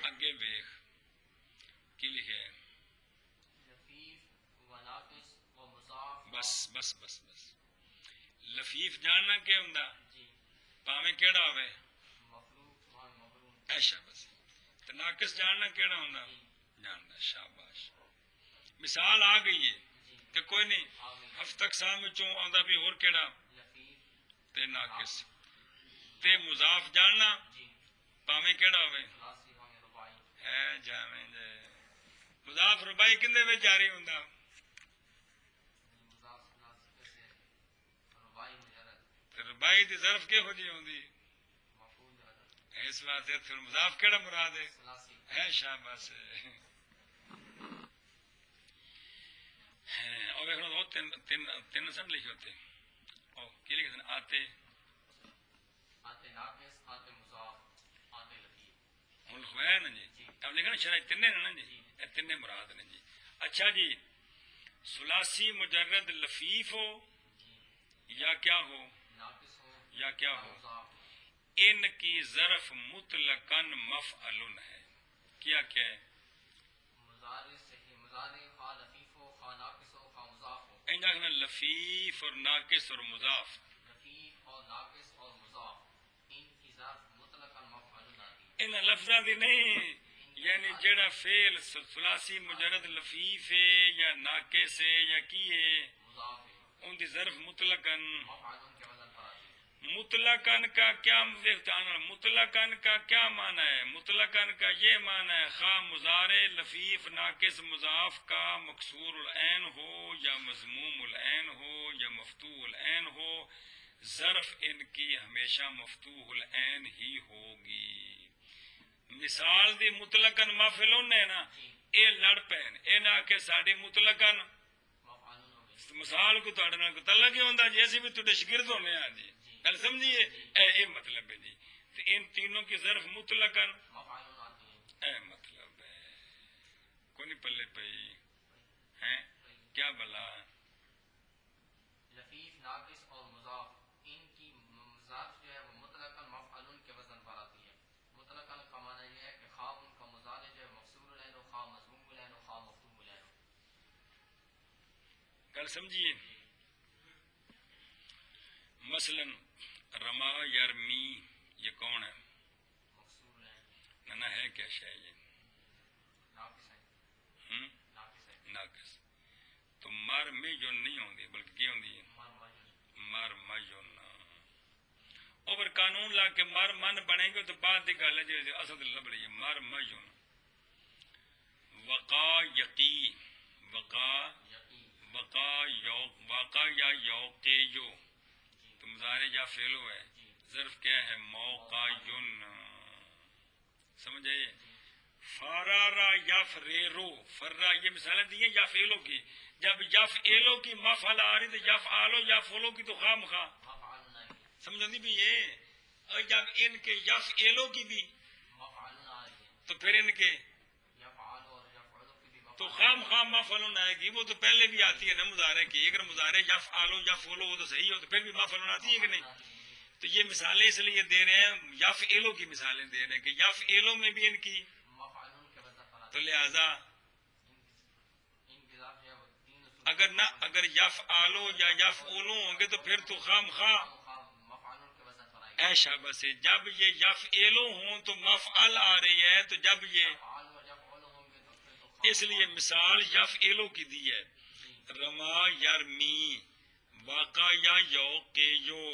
Speaker 1: اگے ویخ کی لکھے، بس بس بس بس لفیف جاننا کیا ہوں پاویں کیڑا ہوئے ایشا بس، تو ناقص جاننا کیڑا ہوں جاننا، شاباش، مثال آ گئی ہے کہ کوئی نہیں ہفتہ اقسام چوں آندا بھی اور کیڑا تے ناقص تے مضاف جاننا پاویں کیڑا ہوئے ہے جاویں جے مضاف ربائی کندے میں جاری ہوں ربائی دی ظرف کے ہو جی ہوں اس واسطے پھر مضاف کیڑا مراد ہے شاباش اور تین سن لکھے ہوتے کی لکھے آتے ہے نا جی، اب لکھنا شرائط تین نا جی، تین مراد نے جی۔ اچھا جی، ثلاثی مجرد لفیف ہو یا کیا ہو یا کیا ہو، ان کی ظرف مطلقاً مفعلن ہے، کیا کیا ہے لفیف اور ناقص اور مضاف، ان لفظاں دی نہیں، یعنی جڑا فعل ثلاثی مجرد لفیف ہے یا ناقص ہے یا کی ہے ان دی ظرف مطلقاً، مطلقاً کا کیا مطلقاً کا کیا معنی ہے؟ مطلقاً کا یہ معنی ہے خواہ مضارع لفیف ناقص مضاف کا مکسور العین ہو یا مضموم العین ہو یا مفتوح العین ہو، ظرف ان کی ہمیشہ مفتوح العین ہی ہوگی۔ مثال دی مطلقاً مفعلن ہے نا، اے لڑ پین اے نہ کہ ساڈی مطلقاً مثال کو تہاڈے نال کوئی تعلق ہی ہوندا جی، اسی بھی تہاڈے شاگرد ہونے ہاں جی، گل سمجھیے، اے مطلب ہے جی، تو ان تینوں کی ظرف مطلقاً اے مطلب ہے، کوئی نہیں پلے پئی ہیں کیا بلا
Speaker 2: لفیف ناقص اور مضاف ان کی ظرف جو ہے وہ مطلقاً مفعول کے وزن پر آتی ہے۔ مطلقاً کا معنی یہ ہے کہ خواہ ان کا مضارع جو ہے مکسور العین ہو، خواہ مضموم العین ہو، خواہ مفتوح العین ہو،
Speaker 1: گل سمجھیے۔ مثلا رما یرمی یہ کون ہے؟
Speaker 2: مکسور العین
Speaker 1: نہ ہے کیا شے یہ
Speaker 2: ناقص ہے، ناقص ہے،
Speaker 1: ناقص، تو مر میں جو نہیں ہوندی بلکہ کی ہوندی ہے مر میون، اور قانون لا کے مر من بنے گے تو بعد دی گل ہے جی اصل لبڑی ہے مر میون، وقا یقی، وقا
Speaker 2: یقی
Speaker 1: وقا یوق، واقع یا یوقیو تو مضارع یا فعلو ہے، ظرف کیا ہے؟ موقعین، سمجھ آئیے؟ فارارا یفریرو، فرا، یہ مثالیں دی ہیں یفعلو کی، جب یفعلو کی مفعل آ رہی تو یفعلو یفعلو کی تو خواہ مخواہ
Speaker 2: مفعول نہیں
Speaker 1: سمجھ آتی بھی یہ، اور جب ان کے یفعلو کی بھی
Speaker 2: مفعول آ رہی ہے
Speaker 1: تو پھر ان کے
Speaker 2: یفعل اور یفعل کی بھی
Speaker 1: تو
Speaker 2: مفعول
Speaker 1: خام خام مفعول آئے گی، وہ تو پہلے بھی آتی ہے نا مضارع کی، اگر مضارع یفعلو یفعلو ہو تو صحیح ہو تو پھر بھی مفعول آتی ہے کہ نہیں؟ تو یہ مثالیں اس لیے دے رہے ہیں، یفعلو کی مثالیں دے رہے ہیں کہ یفعلو میں بھی ان کی،
Speaker 2: مفعول کے وزن پر آتی
Speaker 1: تو لہذا
Speaker 2: ہے۔ ان کے ذات جو ہے وہ تین اصول
Speaker 1: اگر نہ اگر یفعلو یا یفعلو ہوں گے تو پھر تو خام خواہ
Speaker 2: مفعول کے وزن پر آئے
Speaker 1: اے شاباش ہے، جب یہ یفعلو ہوں تو مفعل آ رہی ہے، تو جب یہ
Speaker 2: مفعول و یفعل ہوں گے تو پھر تو
Speaker 1: اس لیے مثال یفعلو کی دی ہے، رما یرمی، واقع یا یوقیو،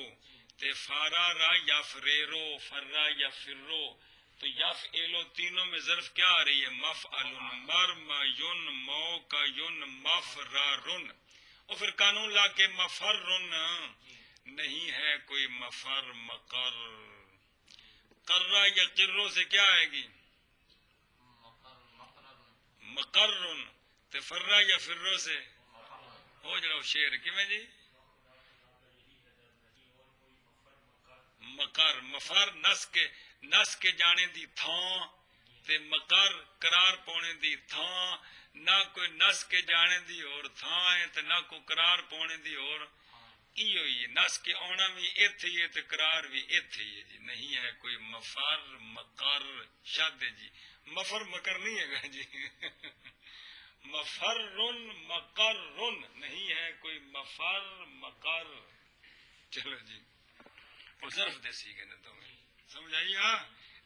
Speaker 1: تے فارا را یفریرو، فرا یفرو، تو یفعلو تینوں میں ظرف کیا آ رہی ہے؟ مفعل، مرمیون، موقعین، مفرارن، اور پھر قانون لا کے مفرن نہیں ہے کوئی مفر، مقر، قرہ یا قرو سے کیا آئے گی؟ مقرن، تے فرا یا فرو سے ہو جڑا شیر کی میں جی مقر، مفر نس کے جانے دی تھان، تے مقر قرار پونے دی تھان، نہ کوئی نس کے جانے دی اور تھان ہے تے نہ کوئی قرار پونے دی اور ایو ہی نس کے آنا بھی ایتھے ہی ہے تے قرار بھی ایتھے ہی ہے جی، نہیں ہے کوئی مفر مقر شد ہے جی، مفر مکر نہیں ہے گا جی مفرن مقرن نہیں ہے کوئی مفر مقر، چلو جی وہ ظرف دے سی گئے نا تمہیں سمجھ آئی؟ ہاں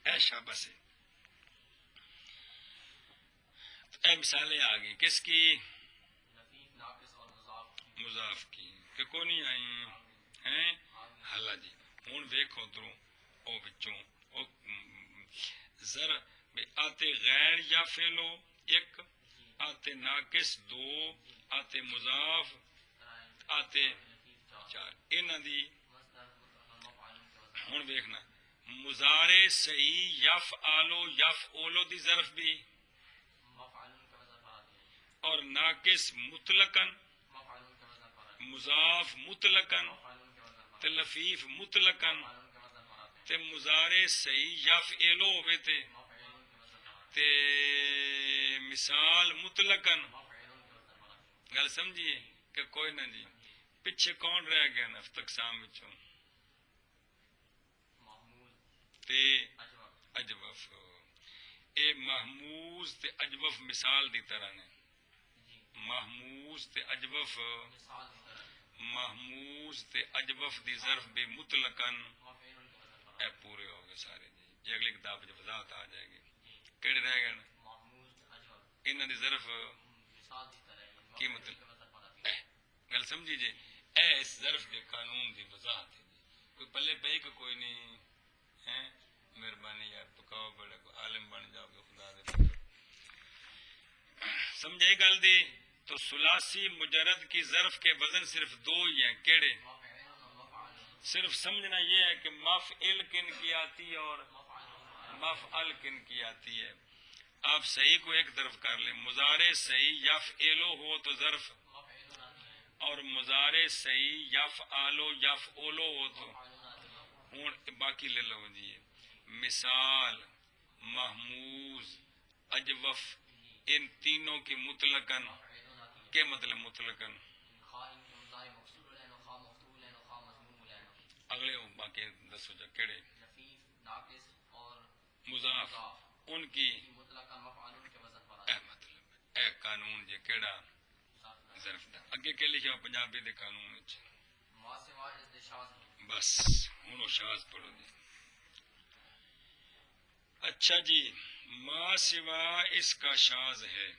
Speaker 1: ایشا بس اے مثالیں آ گئی کس کی؟
Speaker 2: لطیف ناقص اور مضاف
Speaker 1: مضاف کی کہ کو نہیں آئی ہیں؟ حالا جی ہوں دیکھو دروں او بچوں او ذر بے آتے غیر یا فعلو ایک، آتے ناقص دو، آتے مضاف آتے چار، انہاں دی ہوں دیکھنا مضارع صحیح یفعلو یفعلو دی ظرف بھی
Speaker 2: مفعول کے وزن پر آتی ہے
Speaker 1: اور ناقص مطلقاً،
Speaker 2: مفعول کے وزن پر آتی ہے
Speaker 1: مضاف مطلقاً،
Speaker 2: مفعول کے وزن پر
Speaker 1: تے لفیف مطلقاً،
Speaker 2: مفعول کے وزن پر آتی ہے
Speaker 1: تے مضارع صحیح یفعلو ہوئے تے
Speaker 2: مفعول کے وزن پر آتی
Speaker 1: تے مثال مطلقاً،
Speaker 2: ہے مفعول کے وزن پر آتی
Speaker 1: گل سمجھیے کہ کوئی نہ جی پیچھے کون رہ گیا نفت اقسام وچوں؟
Speaker 2: ہے محمود
Speaker 1: تے
Speaker 2: اجوب
Speaker 1: اجوف، اے محموز تے اجوف مثال دی طرح نے،
Speaker 2: جی
Speaker 1: محموز تے اجوف،
Speaker 2: مثال کی طرح
Speaker 1: محموز تے اجوف دی ظرف بھی مطلقاً،
Speaker 2: مفعول کے وزن پر
Speaker 1: اے پورے ہو گئے سارے جی، یہ اگلی کتاب جو وضاحت آ جائے گی کیڑے رہ گئے نا؟
Speaker 2: محمود اجوب
Speaker 1: انہاں دی ظرف
Speaker 2: مثال کی طرح ہے
Speaker 1: کی
Speaker 2: مفعول
Speaker 1: مطلب
Speaker 2: کے وزن پر آتی ہے
Speaker 1: گل سمجھی جی، اے اس ظرف کے قانون دی وضاحت ہے جی، کوئی پلے پئی کہ کوئی نہیں ہے؟ مہربانی یار پکاؤ بڑے کو عالم بن جاؤ گے خدا دے، سمجھے گل دی؟ تو ثلاثی مجرد کی ظرف کے وزن صرف دو ہی ہیں، کیڑے؟
Speaker 2: مفعول و مفعول
Speaker 1: صرف سمجھنا یہ ہے کہ مفعل کن کی آتی ہے اور مفعل کن کی آتی ہے، آپ صحیح کو ایک طرف کر لیں، مضارع صحیح یفعلو ہو تو ظرف،
Speaker 2: مفعول آتی ہے
Speaker 1: اور مضارع صحیح یفعلو یفعلو ہو تو
Speaker 2: مفعول آتی ہے
Speaker 1: ہوں باقی لے لو جی، مثال محموز اجوف ان تینوں کی مطلقاً،
Speaker 2: مفعول آتی ہے
Speaker 1: کیا مطلب مطلقاً؟
Speaker 2: خواہ ان کے مضارع مقصور لینو خواہ مفتول لینو خواہ مضموم لینو
Speaker 1: اگلے باقی دسو جا کیڑے؟
Speaker 2: لفیف ناقص اور
Speaker 1: مضاف ان کی
Speaker 2: مطلقاً مفعول کے وزن پر
Speaker 1: اے
Speaker 2: آتی
Speaker 1: مطلب اے قانون جے کیڑا
Speaker 2: ہے
Speaker 1: ظرف دا اگے کہ لکھا پنجابی دے قانون وچ
Speaker 2: ما سوا از شاذ
Speaker 1: بس ہن شاذ پڑھو جی، اچھا جی ما سوا اس کا شاذ ہے،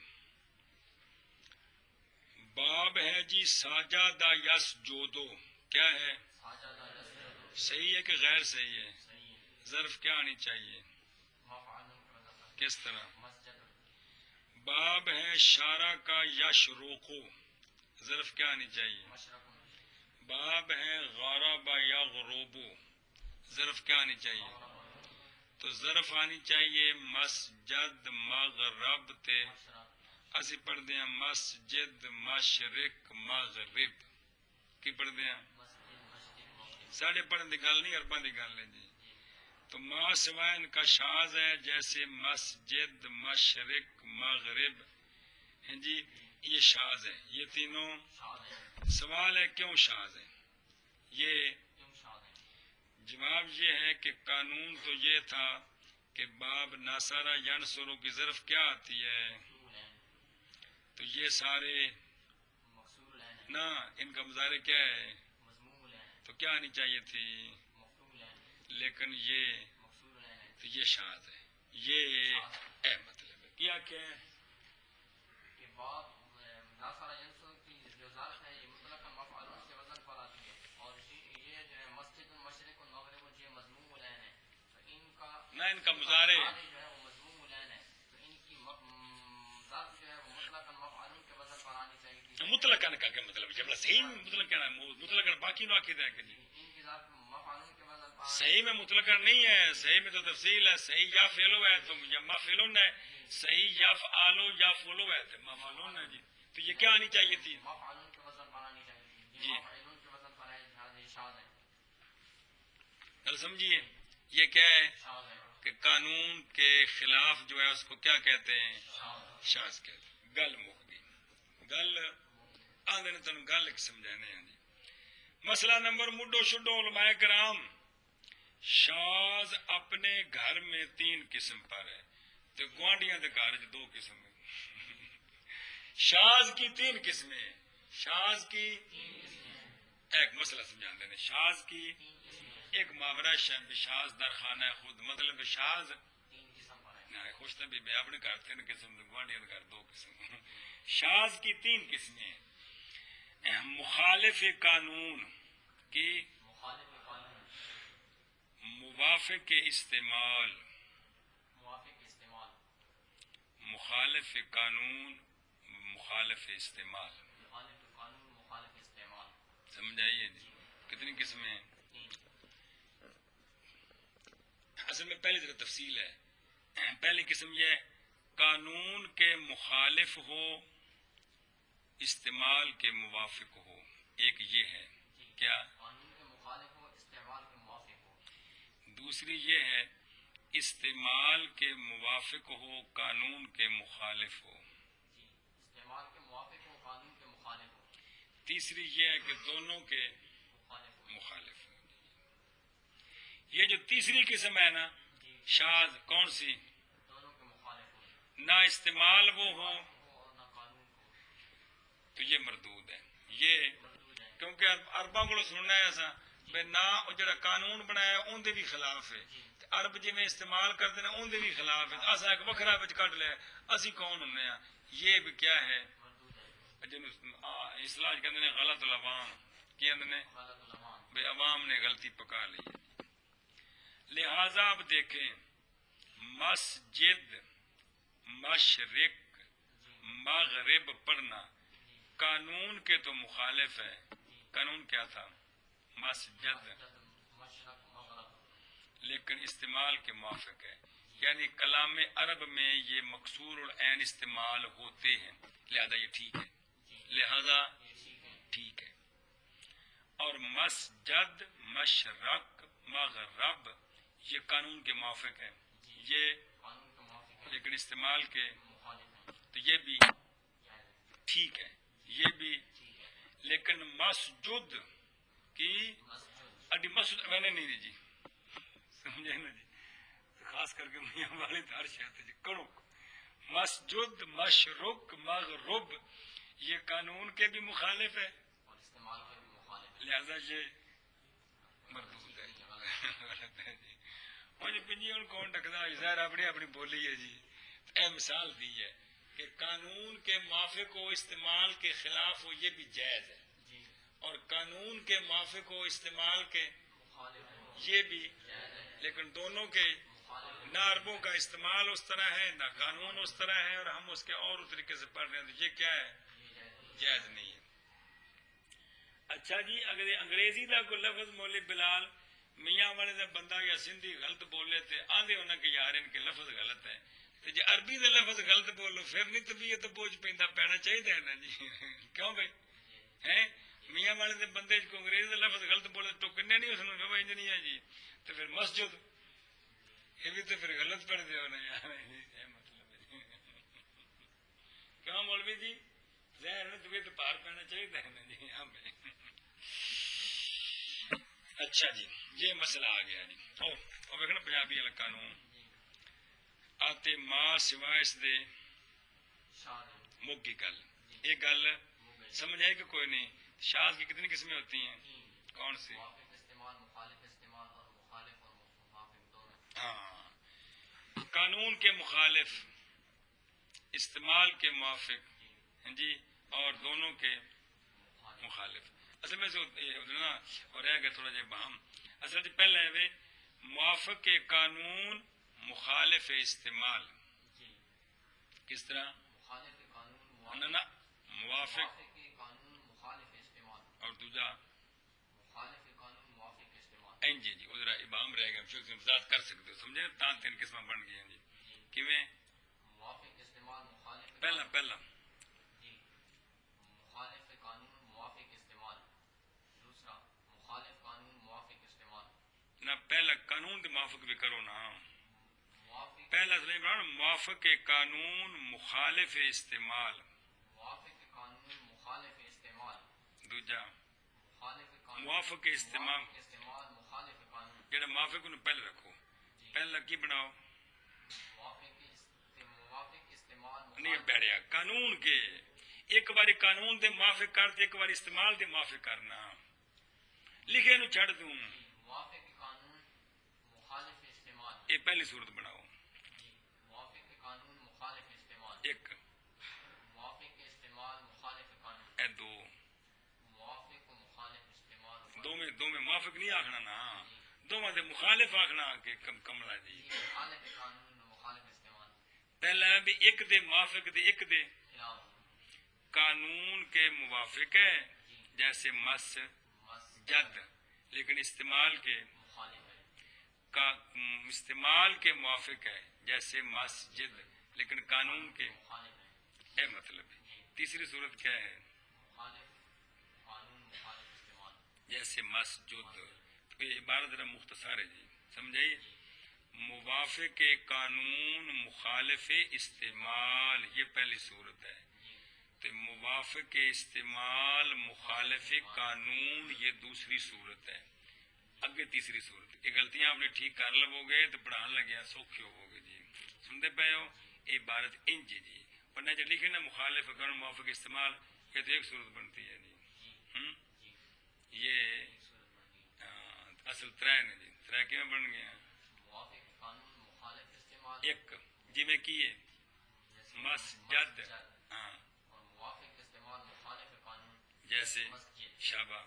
Speaker 1: باب ہے جی ساجادہ یس جودو، کیا ہے؟
Speaker 2: ساجدہ یسجد
Speaker 1: صحیح ہے کہ غیر صحیح ہے؟
Speaker 2: صحیح ہے
Speaker 1: ظرف کیا آنی چاہیے؟
Speaker 2: مفعول کے وزن پر
Speaker 1: کس طرح؟
Speaker 2: مسجد
Speaker 1: باب ہے شارع کا یشرقو، ظرف کیا آنی چاہیے؟
Speaker 2: مشرق
Speaker 1: باب ہے غرب یا غروبو، ظرف کیا آنی چاہیے؟ تو ظرف آنی چاہیے مسجد مغرب تے، اسی پڑھ دیا مسجد مشرق مغرب، کی پڑھ دیا؟ ساڑھے پڑھنے کی گل نہیں، عرباں کی گل ہے جی۔ تو ما سوائے ان کا شاذ ہے، جیسے مسجد مشرق مغرب ہیں جی، یہ شاذ ہے۔ یہ تینوں سوال ہے کیوں شاذ ہے؟ یہ جواب یہ ہے کہ قانون تو یہ تھا کہ باب ناصرہ ینصرو کی ظرف کیا آتی ہے؟ تو یہ سارے نہ، ان کا مظاہرہ کیا ہے؟ تو کیا آنی چاہیے تھی؟ لیکن یہ تو یہ شاذ ہے، یہ اے مطلب ہے کیا کہ
Speaker 2: باب ناصرہ ینصر کی جو ظرف ہے یہ مطلقاً مفعول کے وزن پر آتی ہے، اور یہ جو ہے مسجد المشرق والمغرب یہ مضموم العین ہے، تو ان کا
Speaker 1: نہ ان کا مظاہرے
Speaker 2: جو ہے وہ مضموم العین ہے، تو ان کی ظرف جو ہے وہ مطلقاً مفعول کے وزن پر آنی چاہیے تھی۔
Speaker 1: مطلقاً کا کیا مطلب ہے؟ جب صحیح میں مطلقاً مطلقاً باقی نو عقیدہ ہے کہ جی
Speaker 2: ان کی ظرف مفعول کے وزن پر
Speaker 1: صحیح میں مطلقاً نہیں ہے، صحیح میں تو تفصیل ہے، صحیح یا فعلو ہے تو یا مفعولن ہے، صحیح یا فعالو یا فعلو ہے تو مفعولن ہے جی۔ تو یہ کیا آنی چاہیے تھی؟
Speaker 2: مفعول کے وزن پر آنی چاہیے تھی،
Speaker 1: جی
Speaker 2: یہ مفعول کے وزن پر ہے، لہذا یہ شاذ ہے۔
Speaker 1: گل سمجھیے، یہ کیا ہے
Speaker 2: شاذ ہے،
Speaker 1: کہ قانون کے خلاف جو ہے اس کو کیا کہتے ہیں؟ شاذ کہتے ہیں۔ گل مک گئی، گل آدھے نے تن گل ایک سمجھانے ہیں جی۔ مسئلہ نمبر مڈو شڈو علماء کرام، شاذ اپنے گھر میں 3 قسم پر ہے تو گوانڈیاں دے گھر وچ 2 قسم ہے۔ شاذ کی 3 قسمیں، شاذ کی ایک مسئلہ سمجھاتے ہیں، شاذ کی ایک محاورہ شاذ در خانہ خود، مطلب شاذ خوش طبی بے اپنے گھر 3 قسم، گوانڈیاں دے گھر 2 قسم۔ شاذ کی 3 قسمیں، مخالف قانون کی
Speaker 2: مخالف قانون،
Speaker 1: موافق استعمال،
Speaker 2: موافق استعمال،
Speaker 1: مخالف قانون مخالف استعمال،
Speaker 2: مخالف قانون مخالف استعمال،
Speaker 1: سمجھ آئیے جی؟ کتنی قسمیں ہیں؟ اصل میں پہلی طرح تفصیل ہے۔ پہلی قسم یہ ہے قانون کے مخالف ہو استعمال کے موافق ہو، ایک یہ ہے کیا؟
Speaker 2: قانون کے مخالف ہو استعمال کے موافق ہو۔
Speaker 1: دوسری یہ ہے استعمال کے موافق ہو قانون کے مخالف ہو۔
Speaker 2: جی، استعمال کے موافق ہو قانون کے مخالف ہو۔
Speaker 1: تیسری یہ ہے کہ دونوں کے
Speaker 2: مخالف ہو۔
Speaker 1: مخالف ہو۔ یہ جو تیسری قسم ہے نا شاذ، کون سی؟
Speaker 2: دونوں کے مخالف ہو،
Speaker 1: نہ استعمال وہ ہو
Speaker 2: اور نہ قانون کو،
Speaker 1: تو یہ مردود ہے۔ یہ
Speaker 2: مردود ہے۔
Speaker 1: کیونکہ عرباں کو سننا ہے ایسا بے نہ جڑا قانون بنایا ان دے بھی خلاف ہے، عرب جی میں استعمال کرتے ہیں ان دے بھی خلاف ہے، اسا ایک وکھرا وچ کڈ لیا اسی کون ہونے ہیں؟ یہ بھی کیا ہے
Speaker 2: مردود ہے،
Speaker 1: جن اصلاح کہتے ہیں غلط العوام، کی کہتے ہیں
Speaker 2: غلط العوام۔
Speaker 1: بے عوام نے غلطی پکا لی۔ لہذا اب دیکھیں مسجد مشرق مغرب پڑھنا قانون کے تو مخالف ہے۔ قانون کیا تھا؟ مسجد،
Speaker 2: مشرق مغرب،
Speaker 1: لیکن استعمال کے موافق ہے، یعنی کلام عرب میں یہ مکسور العین استعمال ہوتے ہیں، لہذا یہ ٹھیک ہے، لہذا
Speaker 2: یہ ٹھیک ہے۔
Speaker 1: ٹھیک ہے۔ اور مسجد مشرق مغرب یہ قانون کے موافق ہے، یہ
Speaker 2: قانون کے موافق ہے،
Speaker 1: لیکن استعمال کے
Speaker 2: مخالف ہے،
Speaker 1: تو یہ بھی
Speaker 2: جائز ہے،
Speaker 1: ٹھیک ہے، یہ بھی
Speaker 2: ٹھیک ہے۔
Speaker 1: لیکن مسجد کی
Speaker 2: مسجد،
Speaker 1: اڈی مسجد میں نے نہیں دی جی، سمجھے نا جی؟ خاص کر کے میاں والد ہر شہر جی کرو مسجد مشرق مغرب یہ قانون کے بھی مخالف ہے،
Speaker 2: اور استعمال کے بھی مخالف ہے،
Speaker 1: لہذا یہ مردود ہے، غلط ہے جی۔ مجھے پنجی ان کون ڈکدا ظاہر اپنی اپنی بولی ہے جی۔ اے مثال دی ہے کہ قانون کے موافق ہو استعمال کے خلاف ہو یہ بھی جائز ہے،
Speaker 2: جی،
Speaker 1: اور قانون کے موافق ہو استعمال کے
Speaker 2: مخالف ہے،
Speaker 1: یہ بھی،
Speaker 2: جائز ہے،
Speaker 1: لیکن دونوں کے
Speaker 2: مخالف ہے،
Speaker 1: نہ عربوں کا استعمال اس طرح ہے، نہ قانون اس طرح ہے، اور ہم اس کے اور طریقے سے پڑھ رہے ہیں، تو یہ کیا ہے؟ جائز نہیں ہے۔ اچھا جی، اگر انگریزی کا کوئی لفظ مولوی بلال میاں والے دا بندہ یا سندھی غلط بولے تے آندے ہونا کہ یار ان کے لفظ غلط ہے، تو جی عربی دا لفظ غلط بولو پھر نہیں طبیعت بوجھ پینا چاہیے نا جی کیوں بھائی ہیں؟ میاں والے دے بندے کو انگریزی دا لفظ غلط بولے ٹوکنے نہیں، اس نے انج نہیں ہے جی، تو پھر مسجد یہ بھی تو پھر غلط پڑھ دے ہونا یار، یہ مطلب ہے کیوں مولوی جی ظاہر ہے طبیعت پار پینا چاہیے نا جی ہاں بھائی۔ اچھا جی، یہ مسئلہ آ گیا جی۔ اور دیکھنا پنجابی والا قانون آتے ماں سوائے اس دے مک کی گل، یہ گل سمجھ آئی کہ کوئی نہیں؟ شاذ کی کتنی قسمیں ہوتی ہیں؟ کون سی؟ ہاں، قانون کے مخالف، استعمال کے موافق جی، اور دونوں کے مخالف۔ اصل میں نا اور رہ گیا تھوڑا جہا بہم، اصل پہلے ہے موافق کے قانون مخالف استعمال، کس طرح؟ نا موافق اور دوجا جی جی ادھر ابام رہ گیا، وضاحت کر سکتے ہو، سمجھے نا؟ تین قسم بن گئی ہیں جی، کیویں؟ پہلا نہ پہلا قانون کے موافق بھی کرو نا، پہلا موافق قانون مخالف استعمال، دوجا موافق استعمال، جڑا موافق انہوں پہلے رکھو، پہلا کی بناؤ نہیں بیڑیا قانون کے ایک باری قانون دے موافق کرتے، ایک باری استعمال دے موافق کرنا، لکھے نو چھڑ دوں، یہ پہلی صورت بناؤ، ایک اے دو میں موافق نہیں آخنا نا، دونوں دے مخالف آخنا کہ کملا جی، پہلا ہے بھی ایک دے موافق دے ایک دے قانون کے موافق ہے جیسے مس جد، لیکن استعمال کے موافق ہے جیسے مسجد، لیکن قانون کے اے مطلب ہے۔ تیسری صورت کیا ہے؟ جیسے مسجد، یہ عبارت ذرا مختصر ہے جی، سمجھائیے؟ موافق قانون مخالف استعمال، یہ پہلی صورت ہے، تو موافق استعمال مخالف قانون یہ دوسری صورت ہے، اگے تیسری صورت۔ یہ غلطیاں آپ نے ٹھیک کر لو گے تو پڑھان لگیا سوکھے ہو گے جی، سنتے پے ہو؟ یہ عبارت انج جی، ورنہ جو لکھے نا مخالف قانون موافق استعمال، یہ تو ایک صورت بنتی ہے جی، یہ اصل ترے نے جی، ترے کیوں بن گئے ہیں؟ ایک جی میں کیے مسجد، ہاں جیسے شابہ،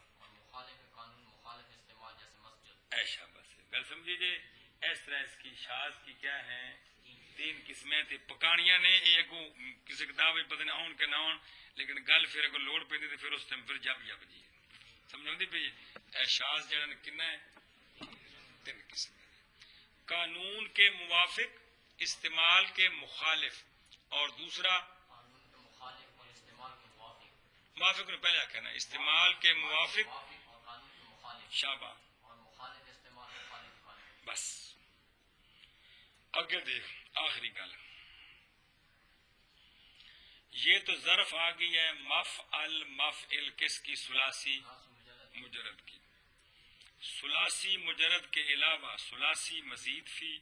Speaker 1: اے شابہ سے گل سمجھے جی۔ اس طرح اس کی شاذ کی کیا ہیں؟ تین قسمیں تھے، پکانیاں نے یہ کو کسی کتاب پتہ نہیں آن کے نہ آن، لیکن گل پھر اگر لوڑ پہ تو پھر اس ٹائم پھر جب جی سمجھ پی۔ احساس جڑا کنا ہے؟ تین قسم ہے، قانون کے موافق، استعمال کے مخالف، اور دوسرا موافق نے پہلے آخر نا، استعمال کے موافق شابہ، بس اگے دیکھ آخری گل، یہ تو ظرف آ گئی ہے مفعل مفعل کس کی؟ ثلاثی مجرد کی۔ ثلاثی مجرد کے علاوہ ثلاثی مزید فی،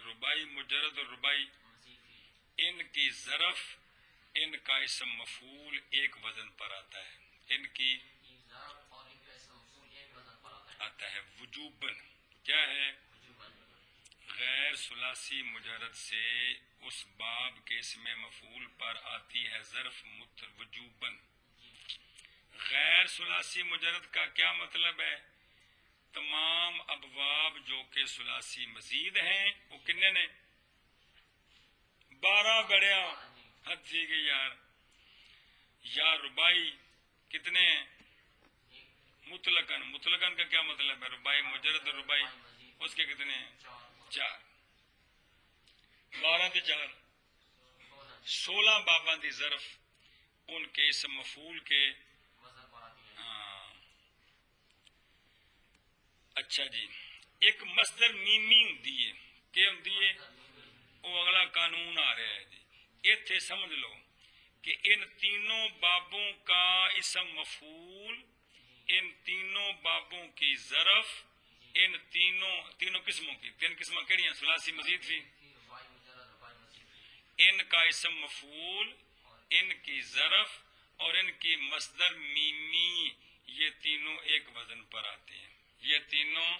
Speaker 1: رباعی مجرد اور رباعی، ان کی ظرف ان کا اسم مفعول ایک وزن پر آتا ہے، ان کی آتا ہے وجوباً، کیا ہے؟ غیر ثلاثی مجرد سے اس باب کے اسم مفعول پر آتی ہے ظرف وجوباً۔ غیر ثلاثی مجرد کا کیا مطلب ہے؟ تمام ابواب جو کہ ثلاثی مزید ہیں وہ کنے نے 12 بڑیا حد سی گئی یار. یا ربائی کتنے ہیں مطلقاً کا کیا مطلب ہے؟ ربائی مجرد اور ربائی اس کے کتنے ہیں 4. 12 تے 4 16 باباں دی ظرف ان کے اسم مفعول کے. ہاں اچھا جی. ایک مصدر میمی ہوندی ہے کہ ہوندی ہے وہ اگلا قانون آ رہا ہے جی. ایتھے سمجھ لو کہ ان تینوں بابوں کا اسم مفعول، ان تینوں بابوں کی ظرف، ان تینوں قسموں کی 3 قسمیں کیڑی ہیں ثلاثی مزید تھی. ان کا اسم مفعول، ان کی ظرف اور ان کی مصدر میمی، یہ تینوں ایک وزن پر آتے ہیں. یہ تینوں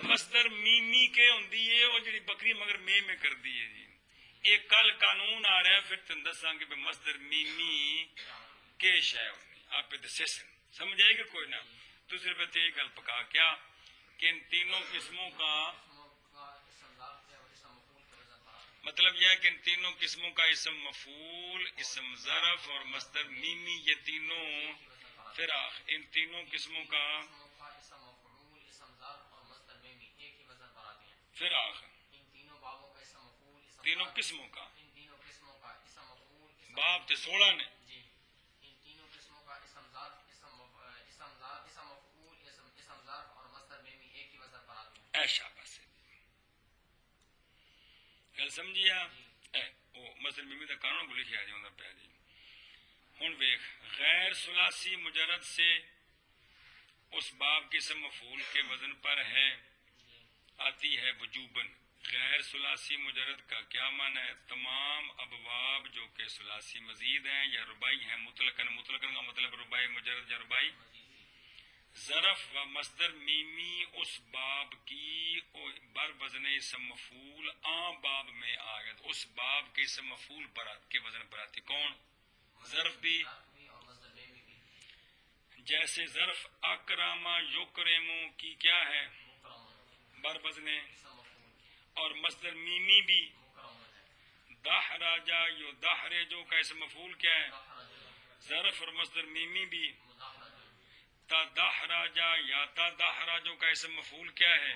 Speaker 1: مصدر میمی کے ہوندی ہے اور جڑی بکری مگر میں کر دی ہے جی. ایک کل قانون آ رہا ہے پھر تم دساں گے کہ مصدر میمی کے شے ہونی آپ دسے سمجھ آئے گا کوئی نہ. تو صرف یہ گل پکا کیا کہ ان تینوں قسموں کا مطلب یہ ہے کہ ان تینوں قسموں کا اسم مفعول، اسم ظرف اور مصدر میمی یہ تینوں فراق. ان تینوں قسموں کا فراق تینوں قسموں کا باب تے 16 نے ایشا بس گل سمجھیا. وہ مصدر میمی دا قانون کو لکھیا جاؤں پیا جی. ہن ویکھ غیر ثلاثی مجرد سے اس باب کے اسم مفعول کے وزن پر ہے آتی ہے وجوباً. غیر ثلاثی مجرد کا کیا معنی ہے؟ تمام ابواب جو کہ ثلاثی مزید ہیں یا ربائی ہیں مطلقاً کا مطلب ربائی مجرد یا ربائی ظرف و مصدر میمی اس باب کی بر وزن اسم مفعول عام باب میں آیت اس باب کے اسم مفعول کے وزن پر آتی. کون؟ ظرف بھی جیسے ظرف اکرما یکرمو کی کیا ہے بر وزن، اور مصدر میمی بھی دحرجا یو دحرجو کا اسم مفعول کیا ہے ظرف، اور مصدر میمی بھی تدحرجا یا تدحرجو کا اسم مفعول کیا ہے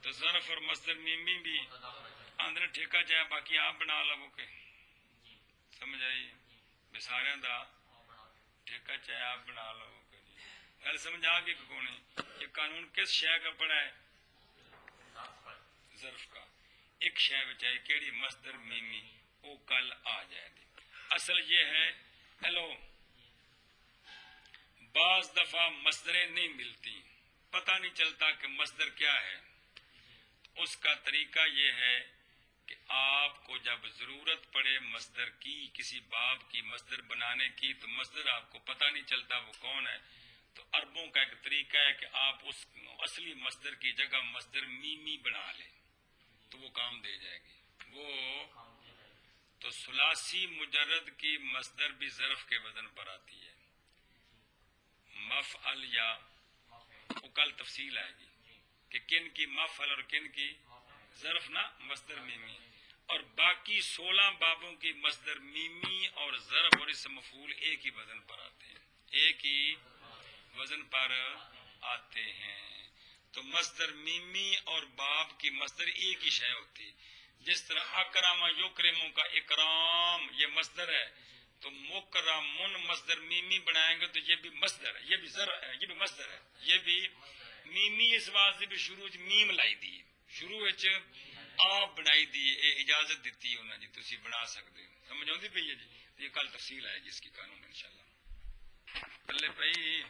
Speaker 1: تو ظرف اور مصدر میمی بھی. اندر ٹھیکہ جائے باقی آپ بنا لو کے سمجھ آئی بسارے دا ٹھیکہ چاہے آپ بنا لو کے جی. گل سمجھ آ گئی کہ کون ہے؟ یہ قانون کس شے کا پڑا ہے؟ ظرف کا. ایک شے بچائی کیڑی مصدر میمی وہ کل آ جائے گی. اصل یہ ہے ہیلو بعض دفعہ مصدریں نہیں ملتی، پتہ نہیں چلتا کہ مصدر کیا ہے. اس کا طریقہ یہ ہے کہ آپ کو جب ضرورت پڑے مصدر کی کسی باب کی مصدر بنانے کی تو مصدر آپ کو پتہ نہیں چلتا وہ کون ہے، تو عربوں کا ایک طریقہ ہے کہ آپ اس اصلی مصدر کی جگہ مصدر میمی بنا لیں تو وہ کام دے جائے گی. وہ تو ثلاثی مجرد کی مصدر بھی ظرف کے وزن پر آتی ہے. مفعل یا وہ کل تفصیل آئے گی کہ کن کی مفعل اور کن کی ظرف نہ مصدر میمی. اور باقی 16 بابوں کی مصدر میمی اور ظرف اور اسم مفعول ایک ہی وزن پر آتے ہیں، ایک ہی وزن پر آتے ہیں. تو مصدر میمی اور باب کی مصدر ایک ہی شے ہوتی. جس طرح اکرم یکرموں کا اکرام یہ مصدر ہے تو مکرمن مصدر میمی بنائیں گے تو یہ بھی مصدر ہے، یہ بھی ظرف ہے، یہ بھی مصدر ہے، یہ بھی میمی. اس واسطے بھی شروع میم لائی دی، شروع آپ بنائی دی، اجازت دیتی ہے انہوں نے جی تسی بنا سکتے ہو. سمجھ آتی پئی ہے جی. یہ کل تفصیل آئے گی اس کی قانون انشاءاللہ. پلے پئی